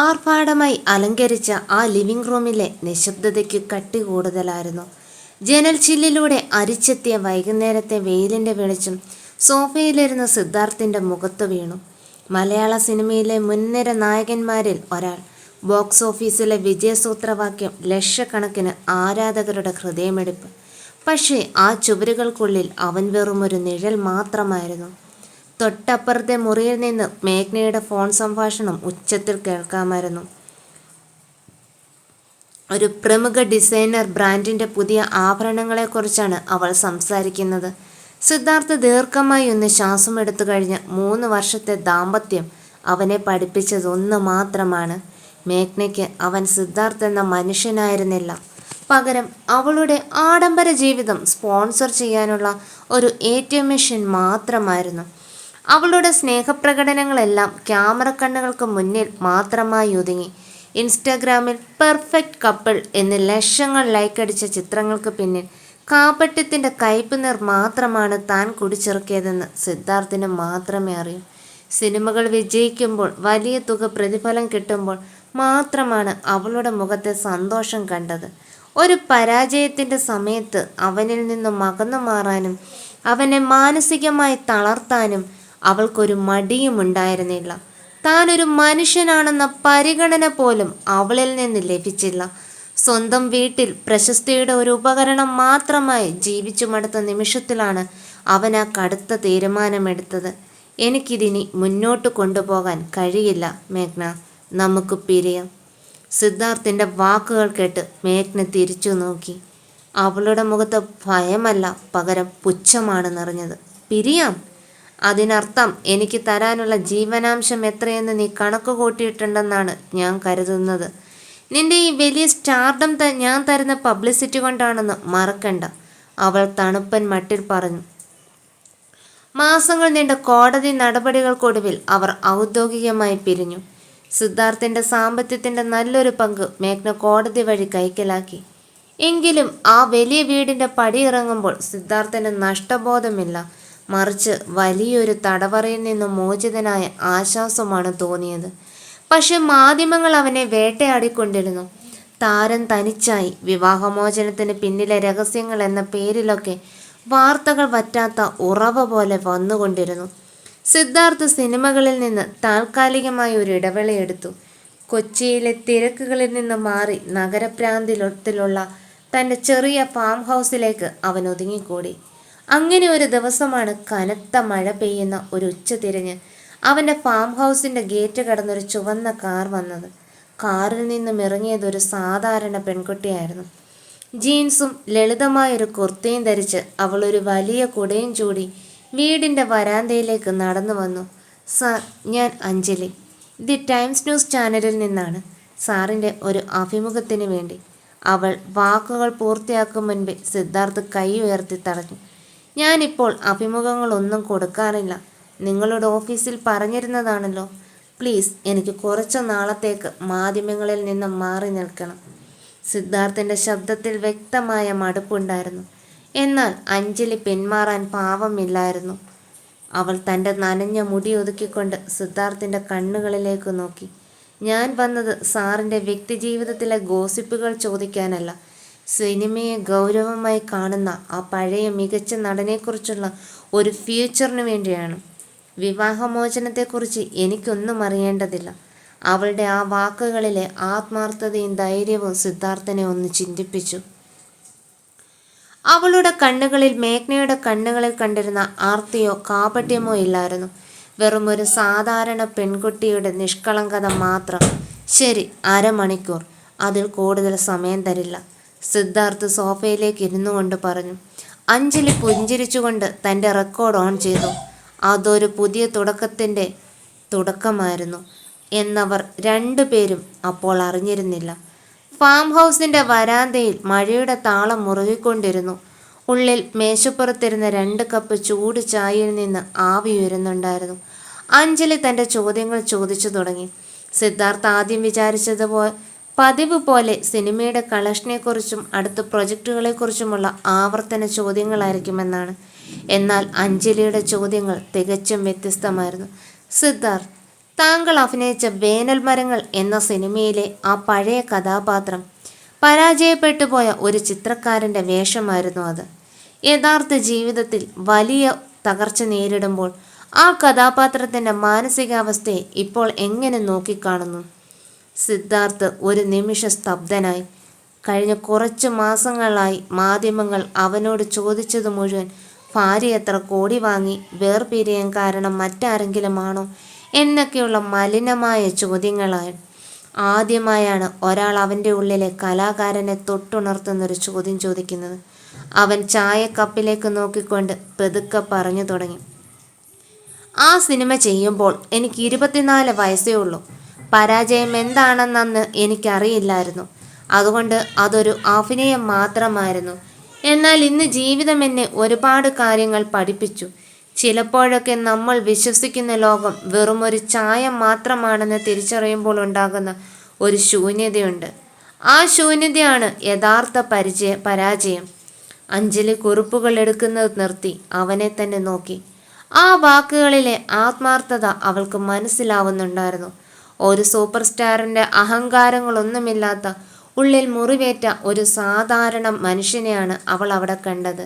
ആർഭാടമായി അലങ്കരിച്ച ആ ലിവിംഗ് റൂമിലെ നിശബ്ദതയ്ക്ക് കട്ടി കൂടുതലായിരുന്നു. ജനൽ ചില്ലിലൂടെ അരിച്ചെത്തിയ വൈകുന്നേരത്തെ വെയിലിൻ്റെ വെളിച്ചം സോഫയിലിരുന്ന സിദ്ധാർത്ഥിൻ്റെ മുഖത്ത് വീണു. മലയാള സിനിമയിലെ മുൻനിര നായകന്മാരിൽ ഒരാൾ. ബോക്സ് ഓഫീസിലെ വിജയസൂത്രവാക്യം, ലക്ഷക്കണക്കിന് ആരാധകരുടെ ഹൃദയമെടുപ്പ്. പക്ഷേ ആ ചുവരുകൾക്കുള്ളിൽ അവൻ വെറുമൊരു നിഴൽ മാത്രമായിരുന്നു. തൊട്ടപ്പുറത്തെ മുറിയിൽ നിന്ന് മേഘ്നയുടെ ഫോൺ സംഭാഷണം ഉച്ചത്തിൽ കേൾക്കാമായിരുന്നു. ഒരു പ്രമുഖ ഡിസൈനർ ബ്രാൻഡിൻ്റെ പുതിയ ആഭരണങ്ങളെക്കുറിച്ചാണ് അവൾ സംസാരിക്കുന്നത്. സിദ്ധാർത്ഥ് ദീർഘമായി ഒന്ന് ശ്വാസം എടുത്തു കഴിഞ്ഞ് 3 വർഷത്തെ ദാമ്പത്യം അവനെ പഠിപ്പിച്ചത് ഒന്ന് മാത്രമാണ്. മേഘ്നയ്ക്ക് അവൻ സിദ്ധാർത്ഥ് എന്ന മനുഷ്യനായിരുന്നില്ല. പകരം അവളുടെ ആഡംബര ജീവിതം സ്പോൺസർ ചെയ്യാനുള്ള ഒരു ATM മെഷീൻ മാത്രമായിരുന്നു. അവളുടെ സ്നേഹപ്രകടനങ്ങളെല്ലാം ക്യാമറ കണ്ണുകൾക്ക് മുന്നിൽ മാത്രമായി ഒതുങ്ങി. ഇൻസ്റ്റഗ്രാമിൽ പെർഫെക്റ്റ് കപ്പിൾ എന്ന് ലക്ഷങ്ങൾ ലൈക്കടിച്ച ചിത്രങ്ങൾക്ക് പിന്നിൽ കാപട്യത്തിൻ്റെ കയ്പുനീർ മാത്രമാണ് താൻ കുടിച്ചിറക്കിയതെന്ന് സിദ്ധാർത്ഥിന് മാത്രമേ അറിയൂ. സിനിമകൾ വിജയിക്കുമ്പോൾ, വലിയ തുക പ്രതിഫലം കിട്ടുമ്പോൾ മാത്രമാണ് അവളുടെ മുഖത്തെ സന്തോഷം കണ്ടത്. ഒരു പരാജയത്തിൻ്റെ സമയത്ത് അവനിൽ നിന്നും അകന്നു മാറാനും അവനെ മാനസികമായി തളർത്താനും അവൾക്കൊരു മടിയും ഉണ്ടായിരുന്നില്ല. താനൊരു മനുഷ്യനാണെന്ന പരിഗണന പോലും അവളിൽ നിന്ന് ലഭിച്ചില്ല. സ്വന്തം വീട്ടിൽ പ്രശസ്തിയുടെ ഒരു ഉപകരണം മാത്രമായി ജീവിച്ചു മടുത്ത നിമിഷത്തിലാണ് അവൻ ആ കടുത്ത തീരുമാനമെടുത്തത്. എനിക്കിതിനി മുന്നോട്ട് കൊണ്ടുപോകാൻ കഴിയില്ല മേഘ്ന, നമുക്ക് പിരിയാം. സിദ്ധാർത്ഥിൻ്റെ വാക്കുകൾ കേട്ട് മേഘ്ന തിരിച്ചു നോക്കി. അവളുടെ മുഖത്ത് ഭയമല്ല, പകരം പുച്ഛമാണ് നിറഞ്ഞത്. പിരിയാം? അതിനർത്ഥം എനിക്ക് തരാനുള്ള ജീവനാംശം എത്രയെന്ന് നീ കണക്ക് കൂട്ടിയിട്ടുണ്ടെന്നാണ് ഞാൻ കരുതുന്നത്. നിന്റെ ഈ വലിയ സ്റ്റാർഡം ഞാൻ തരുന്ന പബ്ലിസിറ്റി കൊണ്ടാണെന്ന് മറക്കണ്ട, അവൾ തണുപ്പൻ മട്ടിൽ പറഞ്ഞു. മാസങ്ങൾ നീണ്ട കോടതി നടപടികൾക്കൊടുവിൽ അവർ ഔദ്യോഗികമായി പിരിഞ്ഞു. സിദ്ധാർത്ഥിൻ്റെ സാമ്പത്തികത്തിൻ്റെ നല്ലൊരു പങ്ക് മേഘ്ന കോടതി വഴി കൈക്കലാക്കി. എങ്കിലും ആ വലിയ വീടിൻ്റെ പടിയിറങ്ങുമ്പോൾ സിദ്ധാർത്ഥിന് നഷ്ടബോധമില്ല, മറിച്ച് വലിയൊരു തടവറയിൽ നിന്നും മോചിതനായ ആശ്വാസമാണ് തോന്നിയത്. പക്ഷെ മാധ്യമങ്ങൾ അവനെ വേട്ടയാടിക്കൊണ്ടിരുന്നു. താരം തനിച്ചായി, വിവാഹമോചനത്തിന് പിന്നിലെ രഹസ്യങ്ങൾ എന്ന പേരിലൊക്കെ വാർത്തകൾ വറ്റാത്ത ഉറവ പോലെ വന്നുകൊണ്ടിരുന്നു. സിദ്ധാർത്ഥ് സിനിമകളിൽ നിന്ന് താൽക്കാലികമായി ഒരു ഇടവേളയെടുത്തു. കൊച്ചിയിലെ തിരക്കുകളിൽ നിന്ന് മാറി നഗരപ്രാന്തിലുള്ള തൻ്റെ ചെറിയ ഫാം ഹൗസിലേക്ക് അവൻ ഒതുങ്ങിക്കൂടി. അങ്ങനെ ഒരു ദിവസമാണ് കനത്ത മഴ പെയ്യുന്ന ഒരു ഉച്ച തിരിഞ്ഞ് അവൻ്റെ ഫാം ഹൗസിൻ്റെ ഗേറ്റ് കടന്നൊരു ചുവന്ന കാർ വന്നത്. കാറിൽ നിന്നും ഇറങ്ങിയതൊരു സാധാരണ പെൺകുട്ടിയായിരുന്നു. ജീൻസും ലളിതമായൊരു കുർത്തയും ധരിച്ച് അവളൊരു വലിയ കുടയും ചൂടി വീടിൻ്റെ വരാന്തയിലേക്ക് നടന്നു വന്നു. സാർ, ഞാൻ അഞ്ജലി, ദി ടൈംസ് ന്യൂസ് ചാനലിൽ നിന്നാണ്. സാറിൻ്റെ ഒരു അഭിമുഖത്തിന് വേണ്ടി. അവൾ വാക്കുകൾ പൂർത്തിയാക്കും മുൻപേ സിദ്ധാർത്ഥ് കൈ ഉയർത്തി തടഞ്ഞു. ഞാനിപ്പോൾ അഭിമുഖങ്ങളൊന്നും കൊടുക്കാറില്ല. നിങ്ങളുടെ ഓഫീസിൽ പറഞ്ഞിരുന്നതാണല്ലോ. പ്ലീസ്, എനിക്ക് കുറച്ചു നാളത്തേക്ക് മാധ്യമങ്ങളിൽ നിന്നും മാറി നിൽക്കണം. സിദ്ധാർത്ഥിൻ്റെ ശബ്ദത്തിൽ വ്യക്തമായ മടുപ്പുണ്ടായിരുന്നു. എന്നാൽ അഞ്ജലി പിന്മാറാൻ പാവമില്ലായിരുന്നു. അവൾ തൻ്റെ നനഞ്ഞ മുടി ഒതുക്കിക്കൊണ്ട് സിദ്ധാർത്ഥിൻ്റെ കണ്ണുകളിലേക്ക് നോക്കി. ഞാൻ വന്നത് സാറിൻ്റെ വ്യക്തിജീവിതത്തിലെ ഗോസിപ്പുകൾ ചോദിക്കാനല്ല. സിനിമയെ ഗൗരവമായി കാണുന്ന ആ പഴയ മികച്ച നടനെക്കുറിച്ചുള്ള ഒരു ഫ്യൂച്ചറിന് വേണ്ടിയാണ്. വിവാഹമോചനത്തെക്കുറിച്ച് എനിക്കൊന്നും അറിയേണ്ടതില്ല. അവളുടെ ആ വാക്കുകളിലെ ആത്മാർത്ഥതയും ധൈര്യവും സിദ്ധാർത്ഥനെ ഒന്ന് ചിന്തിപ്പിച്ചു. അവളുടെ കണ്ണുകളിൽ മേഘ്നയുടെ കണ്ണുകളിൽ കണ്ടിരുന്ന ആർത്തിയോ കാപട്യമോ ഇല്ലായിരുന്നു. വെറുമൊരു സാധാരണ പെൺകുട്ടിയുടെ നിഷ്കളങ്കത മാത്രം. ശരി, 1/2 മണിക്കൂർ, അതിൽ കൂടുതൽ സമയം തരില്ല, സിദ്ധാർത്ഥ് സോഫയിലേക്ക് ഇരുന്നു കൊണ്ട് പറഞ്ഞു. അഞ്ജലി പുഞ്ചിരിച്ചുകൊണ്ട് തൻ്റെ റെക്കോർഡ് ഓൺ ചെയ്തു. അതൊരു പുതിയ തുടക്കത്തിൻ്റെ തുടക്കമായിരുന്നു എന്നവർ രണ്ടുപേരും അപ്പോൾ അറിഞ്ഞിരുന്നില്ല. ഫാം ഹൗസിൻ്റെ വരാന്തയിൽ മഴയുടെ താളം മുറുകിക്കൊണ്ടിരുന്നു. ഉള്ളിൽ മേശപ്പുറത്തിരുന്ന 2 കപ്പ് ചൂട് ചായയിൽ നിന്ന് ആവി ഉയരുന്നുണ്ടായിരുന്നു. അഞ്ജലി തൻ്റെ ചോദ്യങ്ങൾ ചോദിച്ചു തുടങ്ങി. സിദ്ധാർത്ഥ് ആദ്യം വിചാരിച്ചതുപോലെ പതിവ് പോലെ സിനിമയുടെ കളക്ഷനെക്കുറിച്ചും അടുത്ത പ്രൊജക്റ്റുകളെക്കുറിച്ചുമുള്ള ആവർത്തന ചോദ്യങ്ങളായിരിക്കുമെന്നാണ്. എന്നാൽ അഞ്ജലിയുടെ ചോദ്യങ്ങൾ തികച്ചും വ്യത്യസ്തമായിരുന്നു. സിദ്ധാർത്ഥ്, താങ്കൾ അഭിനയിച്ച വേനൽ മരങ്ങൾ എന്ന സിനിമയിലെ ആ പഴയ കഥാപാത്രം പരാജയപ്പെട്ടു പോയ ഒരു ചിത്രക്കാരൻ്റെ വേഷമായിരുന്നു അത്. യഥാർത്ഥ ജീവിതത്തിൽ വലിയ തകർച്ച നേരിടുമ്പോൾ ആ കഥാപാത്രത്തിൻ്റെ മാനസികാവസ്ഥയെ ഇപ്പോൾ എങ്ങനെ നോക്കിക്കാണുന്നു? സിദ്ധാർത്ഥ് ഒരു നിമിഷം സ്തബ്ധനായി. കഴിഞ്ഞ കുറച്ച് മാസങ്ങളായി മാധ്യമങ്ങൾ അവനോട് ചോദിച്ചത് മുഴുവൻ ഭാര്യ എത്ര കോടി വാങ്ങി, വേർപിരിയാൻ കാരണം മറ്റാരെങ്കിലുമാണോ എന്നൊക്കെയുള്ള മലിനമായ ചോദ്യങ്ങളാണ്. ആദ്യമായാണ് ഒരാൾ അവൻ്റെ ഉള്ളിലെ കലാകാരനെ തൊട്ടുണർത്തുന്നൊരു ചോദ്യം ചോദിക്കുന്നത്. അവൻ ചായക്കപ്പിലേക്ക് നോക്കിക്കൊണ്ട് പതുക്കെ പറഞ്ഞു തുടങ്ങി. ആ സിനിമ ചെയ്യുമ്പോൾ എനിക്ക് 24 വയസ്സേ ഉള്ളൂ. പരാജയം എന്താണെന്നന്ന് എനിക്കറിയില്ലായിരുന്നു. അതുകൊണ്ട് അതൊരു അഭിനയം മാത്രമായിരുന്നു. എന്നാൽ ഇന്ന് ജീവിതം എന്നെ ഒരുപാട് കാര്യങ്ങൾ പഠിപ്പിച്ചു. ചിലപ്പോഴൊക്കെ നമ്മൾ വിശ്വസിക്കുന്ന ലോകം വെറുമൊരു ചായം മാത്രമാണെന്ന് തിരിച്ചറിയുമ്പോൾ ഉണ്ടാകുന്ന ഒരു ശൂന്യതയുണ്ട്. ആ ശൂന്യതയാണ് യഥാർത്ഥ പരാജയം. അഞ്ജലി കുറിപ്പുകൾ എടുക്കുന്നത് നിർത്തി അവനെ തന്നെ നോക്കി. ആ വാക്കുകളിലെ ആത്മാർത്ഥത അവൾക്ക് മനസ്സിലാവുന്നുണ്ടായിരുന്നു. ഒരു സൂപ്പർ സ്റ്റാറിൻ്റെ അഹങ്കാരങ്ങളൊന്നുമില്ലാത്ത, ഉള്ളിൽ മുറിവേറ്റ ഒരു സാധാരണ മനുഷ്യനെയാണ് അവൾ അവിടെ കണ്ടത്.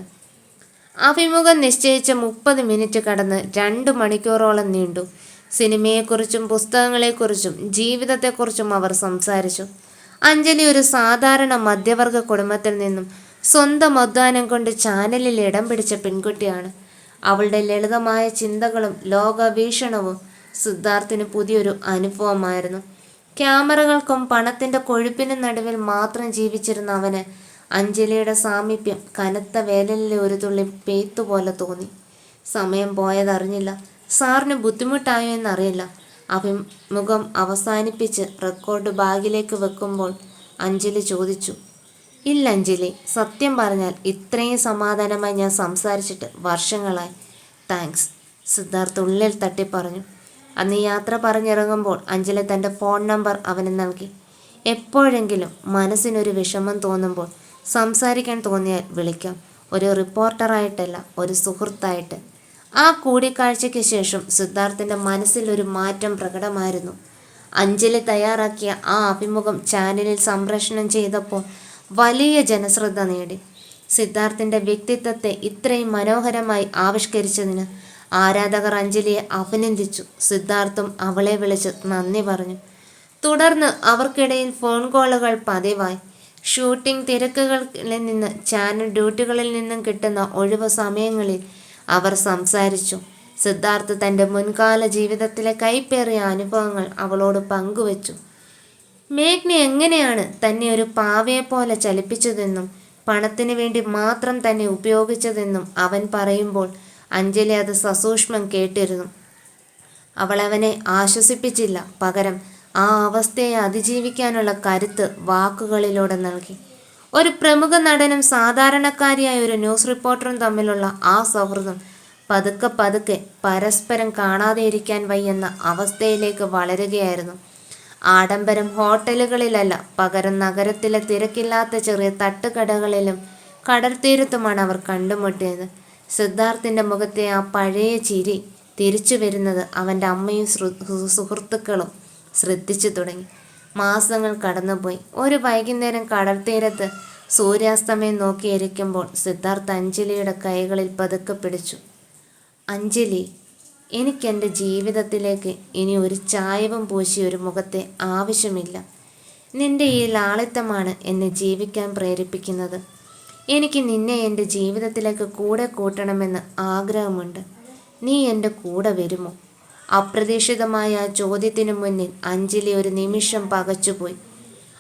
അഭിമുഖം നിശ്ചയിച്ച 30 മിനിറ്റ് കടന്ന് 2 മണിക്കൂറോളം നീണ്ടു. സിനിമയെക്കുറിച്ചും പുസ്തകങ്ങളെക്കുറിച്ചും ജീവിതത്തെക്കുറിച്ചും അവർ സംസാരിച്ചു. അഞ്ജലി ഒരു സാധാരണ മധ്യവർഗ കുടുംബത്തിൽ നിന്നും സ്വന്തം അധ്വാനം കൊണ്ട് ചാനലിൽ ഇടം പിടിച്ച പെൺകുട്ടിയാണ്. അവളുടെ ലളിതമായ ചിന്തകളും ലോകവീക്ഷണവും സിദ്ധാർത്ഥിന് പുതിയൊരു അനുഭവമായിരുന്നു. ക്യാമറകൾക്കും പണത്തിൻ്റെ കൊഴുപ്പിനും നടുവിൽ മാത്രം ജീവിച്ചിരുന്ന അവന് അഞ്ജലിയുടെ സാമീപ്യം കനത്ത വേനലിലെ ഒരു തുള്ളി പെയ്ത്തുപോലെ തോന്നി. സമയം പോയതറിഞ്ഞില്ല. സാറിന് ബുദ്ധിമുട്ടായോ എന്നറിയില്ല. അഭിമുഖം അവസാനിപ്പിച്ച് റെക്കോർഡ് ബാഗിലേക്ക് വെക്കുമ്പോൾ അഞ്ജലി ചോദിച്ചു. ഇല്ല അഞ്ജലി, സത്യം പറഞ്ഞാൽ ഇത്രയും സമാധാനമായി ഞാൻ സംസാരിച്ചിട്ട് വർഷങ്ങളായി. താങ്ക്സ്, സിദ്ധാർത്ഥ് ഉള്ളിൽ തട്ടി പറഞ്ഞു. അന്ന് യാത്ര പറഞ്ഞിറങ്ങുമ്പോൾ അഞ്ജലി തൻ്റെ ഫോൺ നമ്പർ അവന് നൽകി. എപ്പോഴെങ്കിലും മനസ്സിനൊരു വിഷമം തോന്നുമ്പോൾ സംസാരിക്കാൻ തോന്നിയാൽ വിളിക്കാം. ഒരു റിപ്പോർട്ടറായിട്ടല്ല, ഒരു സുഹൃത്തായിട്ട്. ആ കൂടിക്കാഴ്ചയ്ക്ക് ശേഷം സിദ്ധാർത്ഥിൻ്റെ മനസ്സിൽ ഒരു മാറ്റം പ്രകടമായിരുന്നു. അഞ്ജലി തയ്യാറാക്കിയ ആ അഭിമുഖം ചാനലിൽ സംപ്രേഷണം ചെയ്തപ്പോൾ വലിയ ജനശ്രദ്ധ നേടി. സിദ്ധാർത്ഥിൻ്റെ വ്യക്തിത്വത്തെ ഇത്രയും മനോഹരമായി ആവിഷ്കരിച്ചതിന് ആരാധകർ അഞ്ജലിയെ അഭിനന്ദിച്ചു. സിദ്ധാർത്ഥും അവളെ വിളിച്ച് നന്ദി പറഞ്ഞു. തുടർന്ന് അവർക്കിടയിൽ ഫോൺ കോളുകൾ പതിവായി. ഷൂട്ടിംഗ് തിരക്കുകളിൽ നിന്ന്, ചാനൽ ഡ്യൂട്ടികളിൽ നിന്നും കിട്ടുന്ന ഒഴിവ് സമയങ്ങളിൽ അവർ സംസാരിച്ചു. സിദ്ധാർത്ഥ് തൻ്റെ മുൻകാല ജീവിതത്തിലെ കൈപ്പേറിയ അനുഭവങ്ങൾ അവളോട് പങ്കുവച്ചു. മേഘ്ന എങ്ങനെയാണ് തന്നെ ഒരു പാവയെപ്പോലെ ചലിപ്പിച്ചതെന്നും പണത്തിന് വേണ്ടി മാത്രം തന്നെ ഉപയോഗിച്ചതെന്നും അവൻ പറയുമ്പോൾ അഞ്ജലി അത് സസൂക്ഷ്മം കേട്ടിരുന്നു. അവൾ അവനെ ആശ്വസിപ്പിച്ചില്ല. പകരം ആ അവസ്ഥയെ അതിജീവിക്കാനുള്ള കരുത്ത് വാക്കുകളിലൂടെ നൽകി. ഒരു പ്രമുഖ നടനും സാധാരണക്കാരിയായ ഒരു ന്യൂസ് റിപ്പോർട്ടറും തമ്മിലുള്ള ആ സൗഹൃദം പതുക്കെ പതുക്കെ പരസ്പരം കാണാതെ ഇരിക്കാൻ വയ്യെന്ന അവസ്ഥയിലേക്ക് വളരുകയായിരുന്നു. ആഡംബരം ഹോട്ടലുകളിലല്ല, പകരം നഗരത്തിലെ തിരക്കില്ലാത്ത ചെറിയ തട്ടുകടകളിലും കടൽത്തീരത്തുമാണ് അവർ കണ്ടുമുട്ടിയത്. സിദ്ധാർത്ഥിൻ്റെ മുഖത്തെ ആ പഴയ ചിരി തിരിച്ചു വരുന്നത് അവൻ്റെ അമ്മയും സുഹൃത്തുക്കളും ശ്രദ്ധിച്ചു തുടങ്ങി. മാസങ്ങൾ കടന്നുപോയി. ഒരു വൈകുന്നേരം കടൽത്തീരത്ത് സൂര്യാസ്തമയം നോക്കിയിരിക്കുമ്പോൾ സിദ്ധാർത്ഥ് അഞ്ജലിയുടെ കൈകളിൽ പതുക്കെ പിടിച്ചു. അഞ്ജലി, എനിക്കെൻ്റെ ജീവിതത്തിലേക്ക് ഇനി ഒരു ചായവും പൂശിയ ഒരു മുഖത്തെ ആവശ്യമില്ല. നിന്റെ ഈ ലാളിത്യമാണ് എന്നെ ജീവിക്കാൻ പ്രേരിപ്പിക്കുന്നത്. എനിക്ക് നിന്നെ എൻ്റെ ജീവിതത്തിലേക്ക് കൂടെ കൂട്ടണമെന്ന് ആഗ്രഹമുണ്ട്. നീ എൻ്റെ കൂടെ വരുമോ? അപ്രതീക്ഷിതമായ ആ ചോദ്യത്തിനു മുന്നിൽ അഞ്ജലി ഒരു നിമിഷം പകച്ചുപോയി.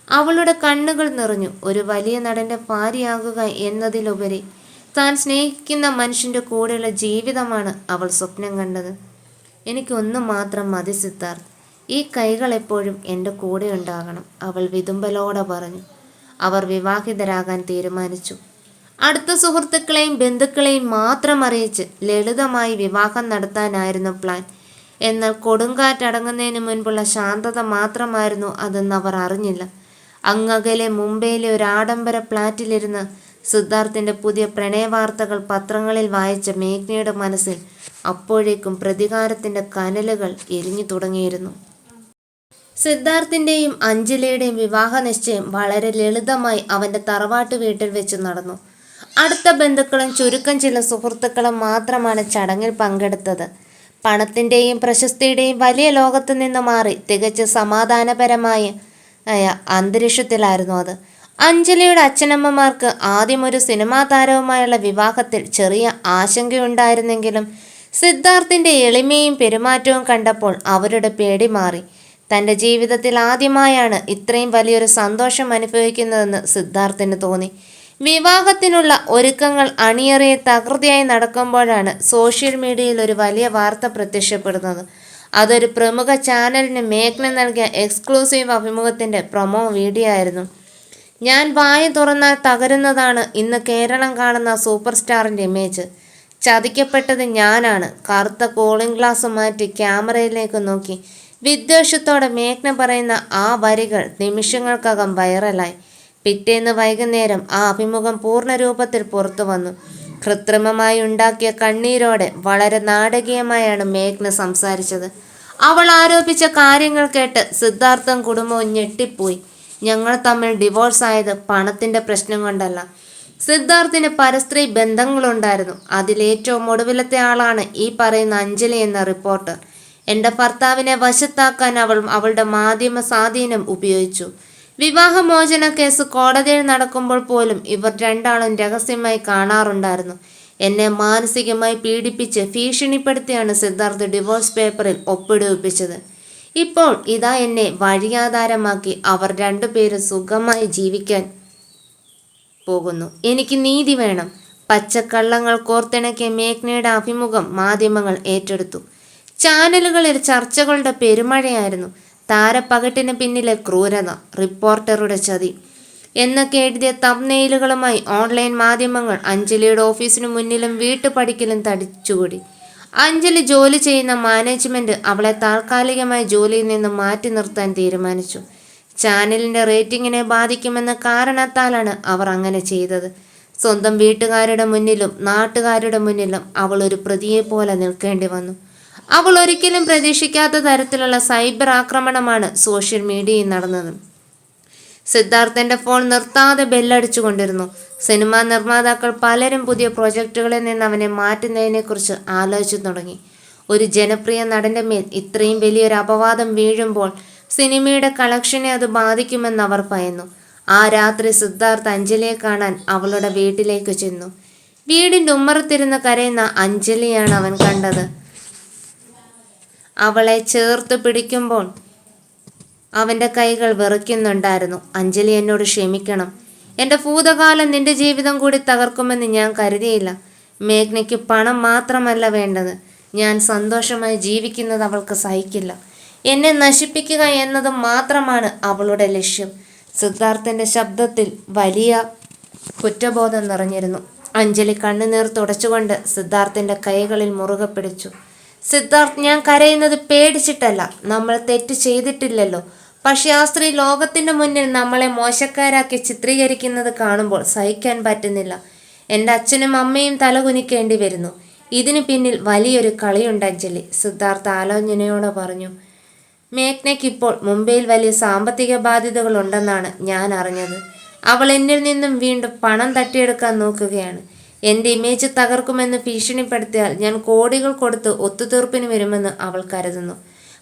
അവളുടെ കണ്ണുകൾ നിറഞ്ഞു. ഒരു വലിയ നടൻ്റെ ഭാര്യയാകുക എന്നതിലുപരി താൻ സ്നേഹിക്കുന്ന മനുഷ്യൻ്റെ കൂടെയുള്ള ജീവിതമാണ് അവൾ സ്വപ്നം കണ്ടത്. എനിക്കൊന്നു മാത്രം മതി സിദ്ധാർത്ഥ്, ഈ കൈകൾ എപ്പോഴും എൻ്റെ കൂടെ ഉണ്ടാകണം, അവൾ വിതുമ്പലോടെ പറഞ്ഞു. അവർ വിവാഹിതരാകാൻ തീരുമാനിച്ചു. അടുത്ത സുഹൃത്തുക്കളെയും ബന്ധുക്കളെയും മാത്രം അറിയിച്ച് ലളിതമായി വിവാഹം നടത്താനായിരുന്നു പ്ലാൻ. എന്നാൽ കൊടുങ്കാറ്റടങ്ങുന്നതിന് മുൻപുള്ള ശാന്തത മാത്രമായിരുന്നു അതെന്ന് അവർ അറിഞ്ഞില്ല. അങ്ങകലെ മുംബൈയിലെ ഒരു ആഡംബര ഫ്ലാറ്റിലിരുന്ന് സിദ്ധാർത്ഥിൻ്റെ പുതിയ പ്രണയവാർത്തകൾ പത്രങ്ങളിൽ വായിച്ച മേഘ്നയുടെ മനസ്സിൽ അപ്പോഴേക്കും പ്രതികാരത്തിൻ്റെ കനലുകൾ എരിഞ്ഞു തുടങ്ങിയിരുന്നു. സിദ്ധാർത്ഥിന്റെയും അഞ്ജലിയുടെയും വിവാഹ നിശ്ചയം വളരെ ലളിതമായി അവന്റെ തറവാട്ട് വീട്ടിൽ വെച്ച് നടന്നു. അടുത്ത ബന്ധുക്കളും ചുരുക്കം ചില സുഹൃത്തുക്കളും മാത്രമാണ് ചടങ്ങിൽ പങ്കെടുത്തത്. പണത്തിന്റെയും പ്രശസ്തിയുടെയും വലിയ ലോകത്തു നിന്ന് മാറി തികച്ച് സമാധാനപരമായ അന്തരീക്ഷത്തിലായിരുന്നു അത്. അഞ്ജലിയുടെ അച്ഛനമ്മമാർക്ക് ആദ്യം ഒരു സിനിമാ താരവുമായുള്ള വിവാഹത്തിൽ ചെറിയ ആശങ്കയുണ്ടായിരുന്നെങ്കിലും സിദ്ധാർത്ഥിന്റെ എളിമയും പെരുമാറ്റവും കണ്ടപ്പോൾ അവരുടെ പേടി മാറി. തൻ്റെ ജീവിതത്തിൽ ആദ്യമായാണ് ഇത്രയും വലിയൊരു സന്തോഷം അനുഭവിക്കുന്നതെന്ന് സിദ്ധാർത്ഥിന് തോന്നി. വിവാഹത്തിനുള്ള ഒരുക്കങ്ങൾ അണിയറയെ തകൃതിയായി നടക്കുമ്പോഴാണ് സോഷ്യൽ മീഡിയയിൽ ഒരു വലിയ വാർത്ത പ്രത്യക്ഷപ്പെടുന്നത്. അതൊരു പ്രമുഖ ചാനലിന് മേഘ്ന നൽകിയ എക്സ്ക്ലൂസീവ് അഭിമുഖത്തിൻ്റെ പ്രൊമോ വീഡിയോ ആയിരുന്നു. ഞാൻ വായ തുറന്നാൽ തകരുന്നതാണ് ഇന്ന് കേരളം കാണുന്ന സൂപ്പർ സ്റ്റാറിൻ്റെ ഇമേജ്. ചതിക്കപ്പെട്ടത് ഞാനാണ്. കറുത്ത കൂളിംഗ് ഗ്ലാസ് മാറ്റി ക്യാമറയിലേക്ക് നോക്കി വിദ്വേഷത്തോടെ മേഘ്ന പറയുന്ന ആ വരികൾ നിമിഷങ്ങൾക്കകം വൈറലായി. പിറ്റേന്ന് വൈകുന്നേരം ആ അഭിമുഖം പൂർണ്ണരൂപത്തിൽ പുറത്തു വന്നു. കൃത്രിമമായി ഉണ്ടാക്കിയ കണ്ണീരോടെ വളരെ നാടകീയമായാണ് മേഘ്ന സംസാരിച്ചത്. അവൾ ആരോപിച്ച കാര്യങ്ങൾ കേട്ട് സിദ്ധാർത്ഥം കുടുംബവും ഞെട്ടിപ്പോയി. ഞങ്ങൾ തമ്മിൽ ഡിവോഴ്സ് ആയത് പണത്തിൻ്റെ പ്രശ്നം കൊണ്ടല്ല. സിദ്ധാർത്ഥിന് പരസ്ത്രീ ബന്ധങ്ങളുണ്ടായിരുന്നു. അതിലേറ്റവും ഒടുവിലത്തെ ആളാണ് ഈ പറയുന്ന അഞ്ജലി എന്ന റിപ്പോർട്ടർ. എൻ്റെ ഭർത്താവിനെ വശത്താക്കാൻ അവൾ അവളുടെ മാധ്യമ സ്വാധീനം ഉപയോഗിച്ചു. വിവാഹമോചന കേസ് കോടതിയിൽ നടക്കുമ്പോൾ പോലും ഇവർ രണ്ടാളും രഹസ്യമായി കാണാറുണ്ടായിരുന്നു. എന്നെ മാനസികമായി പീഡിപ്പിച്ച് ഭീഷണിപ്പെടുത്തിയാണ് സിദ്ധാർത്ഥ് ഡിവോഴ്സ് പേപ്പറിൽ ഒപ്പിടുവിപ്പിച്ചത്. ഇപ്പോൾ ഇതാ എന്നെ വഴിയാധാരമാക്കി അവർ രണ്ടുപേരും സുഖമായി ജീവിക്കാൻ പോകുന്നു. എനിക്ക് നീതി വേണം. പച്ചക്കള്ളങ്ങൾ കോർത്തിണക്കിയ മേഘ്നയുടെ അഭിമുഖം മാധ്യമങ്ങൾ ഏറ്റെടുത്തു. ചാനലുകളിൽ ചർച്ചകളുടെ പെരുമഴയായിരുന്നു. താരപ്പകട്ടിന് പിന്നിലെ ക്രൂരത, റിപ്പോർട്ടറുടെ ചതി എന്നൊക്കെ എഴുതിയ തംബ്നെയിലുകളുമായി ഓൺലൈൻ മാധ്യമങ്ങൾ അഞ്ജലിയുടെ ഓഫീസിനു മുന്നിലും വീട്ടുപടിക്കലും തടിച്ചുകൂടി. അഞ്ജലി ജോലി ചെയ്യുന്ന മാനേജ്മെന്റ് അവളെ താൽക്കാലികമായി ജോലിയിൽ നിന്ന് മാറ്റി നിർത്താൻ തീരുമാനിച്ചു. ചാനലിന്റെ റേറ്റിംഗിനെ ബാധിക്കുമെന്ന കാരണത്താലാണ് അവർ അങ്ങനെ ചെയ്തത്. സ്വന്തം വീട്ടുകാരുടെ മുന്നിലും നാട്ടുകാരുടെ മുന്നിലും അവൾ ഒരു പ്രതിയെ പോലെ നിൽക്കേണ്ടി വന്നു. അവൾ ഒരിക്കലും പ്രതീക്ഷിക്കാത്ത തരത്തിലുള്ള സൈബർ ആക്രമണമാണ് സോഷ്യൽ മീഡിയയിൽ നടന്നത്. സിദ്ധാർത്ഥന്റെ ഫോൺ നിർത്താതെ ബെല്ലടിച്ചുകൊണ്ടിരുന്നു. സിനിമാ നിർമ്മാതാക്കൾ പലരും പുതിയ പ്രൊജക്ടുകളിൽ നിന്ന് അവനെ മാറ്റുന്നതിനെക്കുറിച്ച് ആലോചിച്ചു തുടങ്ങി. ഒരു ജനപ്രിയ നടന്റെ മേൽ ഇത്രയും വലിയൊരു അപവാദം വീഴുമ്പോൾ സിനിമയുടെ കളക്ഷനെ അത് ബാധിക്കുമെന്ന് അവർ ഭയന്നു. ആ രാത്രി സിദ്ധാർത്ഥ് അഞ്ജലിയെ കാണാൻ അവളുടെ വീട്ടിലേക്ക് ചെന്നു. വീടിൻ്റെ ഉമ്മറത്തിരുന്ന് കരയുന്ന അഞ്ജലിയാണ് അവൻ കണ്ടത്. അവളെ ചേർത്ത് പിടിക്കുമ്പോൾ അവൻ്റെ കൈകൾ വിറയ്ക്കുന്നുണ്ടായിരുന്നു. അഞ്ജലി, എന്നോട് ക്ഷമിക്കണം. എൻ്റെ ഭൂതകാലം നിന്റെ ജീവിതം കൂടി തകർക്കുമെന്ന് ഞാൻ കരുതിയില്ല. മേഘ്നയ്ക്ക് പണം മാത്രമല്ല വേണ്ടത്. ഞാൻ സന്തോഷമായി ജീവിക്കുന്നത് അവൾക്ക് സഹിക്കില്ല. എന്നെ നശിപ്പിക്കുക എന്നത് മാത്രമാണ് അവളുടെ ലക്ഷ്യം. സിദ്ധാർത്ഥിൻ്റെ ശബ്ദത്തിൽ വലിയ കുറ്റബോധം നിറഞ്ഞിരുന്നു. അഞ്ജലി കണ്ണുനീർ തുടച്ചുകൊണ്ട് സിദ്ധാർത്ഥിൻ്റെ കൈകളിൽ മുറുകെ പിടിച്ചു. സിദ്ധാർത്ഥ്, ഞാൻ കരയുന്നത് പേടിച്ചിട്ടല്ല. നമ്മൾ തെറ്റ് ചെയ്തിട്ടില്ലല്ലോ. പക്ഷെ ആ സ്ത്രീ ലോകത്തിൻ്റെ മുന്നിൽ നമ്മളെ മോശക്കാരാക്കി ചിത്രീകരിക്കുന്നത് കാണുമ്പോൾ സഹിക്കാൻ പറ്റുന്നില്ല. എൻ്റെ അച്ഛനും അമ്മയും തലകുനിക്കേണ്ടി വരുന്നു. ഇതിന് പിന്നിൽ വലിയൊരു കളിയുണ്ട് അഞ്ജലി, സിദ്ധാർത്ഥ് ആലോചനയോടെ പറഞ്ഞു. മേഘ്നയ്ക്കിപ്പോൾ മുംബൈയിൽ വലിയ സാമ്പത്തിക ബാധ്യതകളുണ്ടെന്നാണ് ഞാൻ അറിഞ്ഞത്. അവൾ എന്നിൽ നിന്നും വീണ്ടും പണം തട്ടിയെടുക്കാൻ നോക്കുകയാണ്. എൻ്റെ ഇമേജ് തകർക്കുമെന്ന് ഭീഷണിപ്പെടുത്തിയാൽ ഞാൻ കോടികൾ കൊടുത്ത് ഒത്തുതീർപ്പിന് വരുമെന്ന് അവൾ കരുതുന്നു.